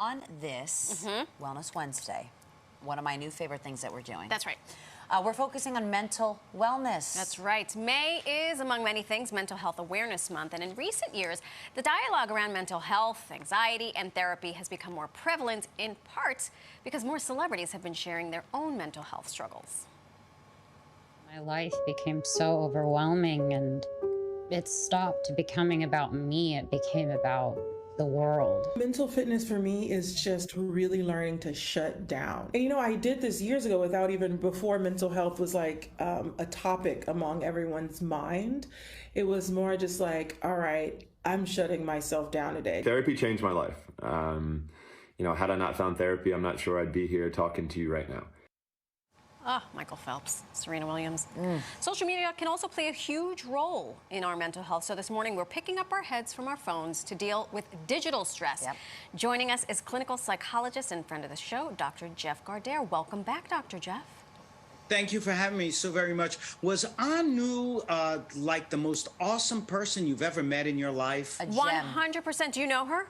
On this Wellness Wednesday, one of my new favorite things that we're doing. That's right. We're focusing on mental wellness. That's right. May is, among many things, Mental Health Awareness Month. And in recent years, the dialogue around mental health, anxiety, and therapy has become more prevalent, in part because more celebrities have been sharing their own mental health struggles. My life became so overwhelming, and it stopped becoming about me. It became about the world. Mental fitness for me is just really learning to shut down. And I did this years ago without even before mental health was like a topic among everyone's mind. It was more just like, all right, I'm shutting myself down today. Therapy changed my life. Had I not found therapy, I'm not sure I'd be here talking to you right now. Michael Phelps, Serena Williams. Social media can also play a huge role in our mental health. So this morning, we're picking up our heads from our phones to deal with digital stress. Joining us is clinical psychologist and friend of the show, Dr. Jeff Gardere. Welcome back, Dr. Jeff. Thank you for having me so very much. Was Anu like the most awesome person you've ever met in your life? 100%. Do you know her?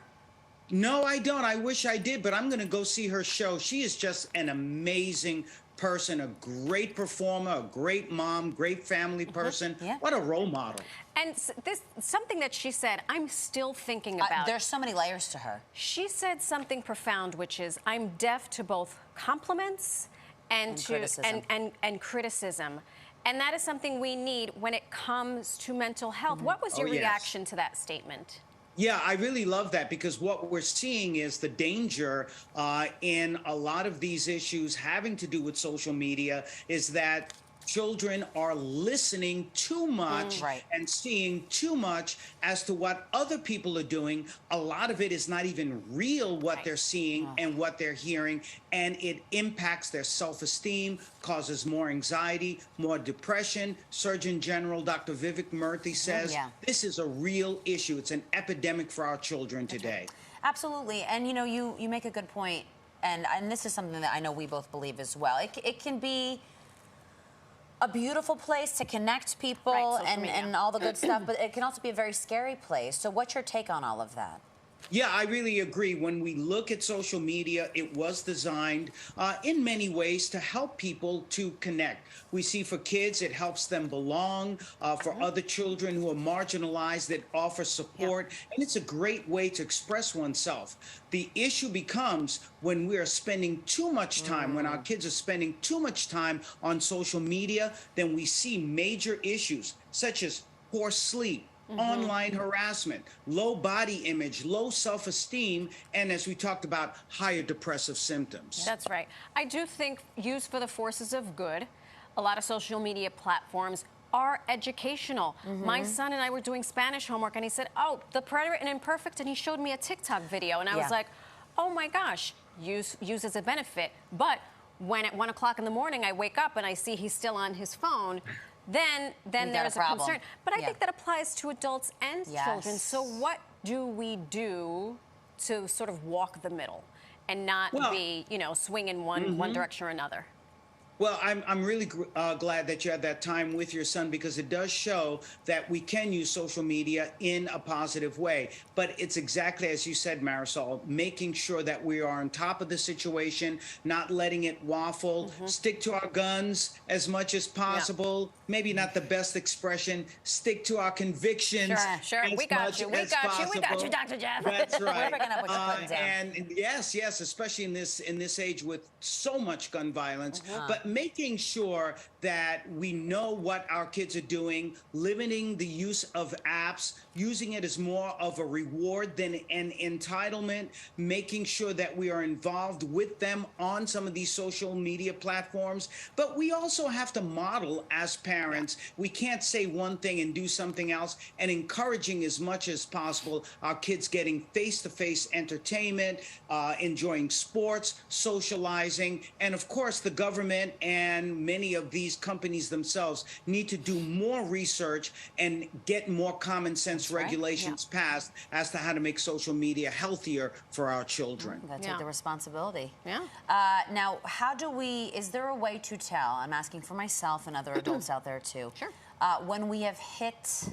No, I don't. I wish I did, but I'm going to go see her show. She is just an amazing person, a great performer, a great mom, great family person. What a role model. And this something that she said, I'm still thinking about. There's so many layers to her. She said something profound, which is, I'm deaf to both compliments and criticism. And that is something we need when it comes to mental health. What was your reaction to that statement? Yeah, I really love that, because what we're seeing is the danger in a lot of these issues having to do with social media is that children are listening too much and seeing too much as to what other people are doing. A lot of it is not even real, what they're seeing and what they're hearing, and it impacts their self-esteem, causes more anxiety, more depression. Surgeon General Dr. Vivek Murthy says this is a real issue. It's an epidemic for our children today. Absolutely. And you make a good point, and this is something that I know we both believe as well. It can be a beautiful place to connect people and all the good stuff, but it can also be a very scary place. So what's your take on all of that? Yeah, I really agree. When we look at social media, it was designed in many ways to help people to connect. We see for kids, it helps them belong. For other children who are marginalized, it offers support. And it's a great way to express oneself. The issue becomes when we are spending too much time, when our kids are spending too much time on social media, then we see major issues such as poor sleep, online harassment, low body image, low self-esteem, and as we talked about, higher depressive symptoms. That's right. I do think used for the forces of good, a lot of social media platforms are educational. My son and I were doing Spanish homework, and he said, oh, the preterite and imperfect, and he showed me a TikTok video, and I was like, oh my gosh, use as a benefit. But when at 1 o'clock in the morning I wake up and I see he's still on his phone, then there's a concern. But I think that applies to adults and children. So what do we do to sort of walk the middle and not be, swing in one direction or another? Well, I'm really glad that you had that time with your son, because it does show that we can use social media in a positive way. But it's exactly as you said, Marisol, making sure that we are on top of the situation, not letting it waffle, stick to our guns as much as possible. Maybe not the best expression, stick to our convictions. Sure. We got you, Dr. Jeff. That's right. We're picking up what you're putting down. And yes, especially in this age with so much gun violence. But making sure that we know what our kids are doing, limiting the use of apps, using it as more of a reward than an entitlement, making sure that we are involved with them on some of these social media platforms. But we also have to model as parents. We can't say one thing and do something else, and encouraging as much as possible our kids getting face-to-face entertainment, enjoying sports, socializing, and of course the government and many of these companies themselves need to do more research and get more common sense regulations passed as to how to make social media healthier for our children. Gotta take the responsibility. Now, is there a way to tell, I'm asking for myself and other adults out there too, when we have hit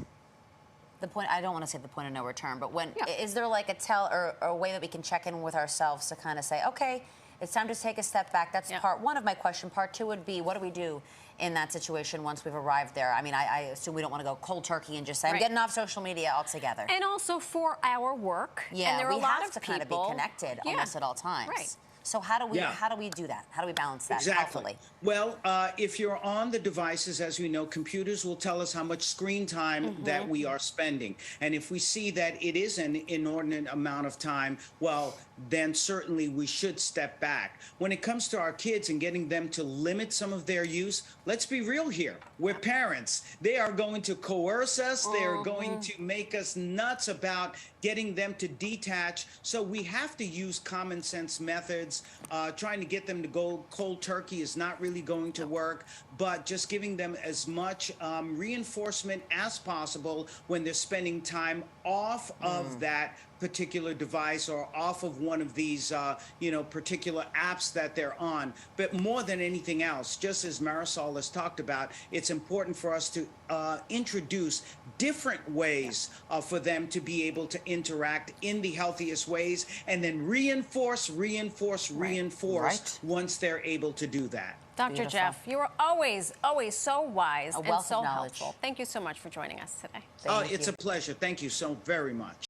the point, I don't want to say the point of no return, but when, is there like a or a way that we can check in with ourselves to kind of say, okay, it's time to take a step back? That's part one of my question. Part two would be, what do we do in that situation once we've arrived there? I mean, I assume we don't want to go cold turkey and just say, I'm getting off social media altogether. And also for our work. Yeah, and there are we a lot have of to people, kind of be connected almost at all times. Right. So how do we do that? How do we balance that healthily? Well, if you're on the devices, as we know, computers will tell us how much screen time that we are spending. And if we see that it is an inordinate amount of time, well, then certainly we should step back. When it comes to our kids and getting them to limit some of their use, let's be real here. We're parents. They are going to coerce us. They are going to make us nuts about getting them to detach. So we have to use common sense methods. Trying to get them to go cold turkey is not really going to work, but just giving them as much reinforcement as possible when they're spending time off of that particular device or off of one of these, particular apps that they're on. But more than anything else, just as Marisol has talked about, it's important for us to introduce different ways for them to be able to interact in the healthiest ways, and then reinforce once they're able to do that. Dr. Jeff, you are always so wise and so knowledge. helpful. Thank you so much for joining us today. It's a pleasure. Thank you so very much.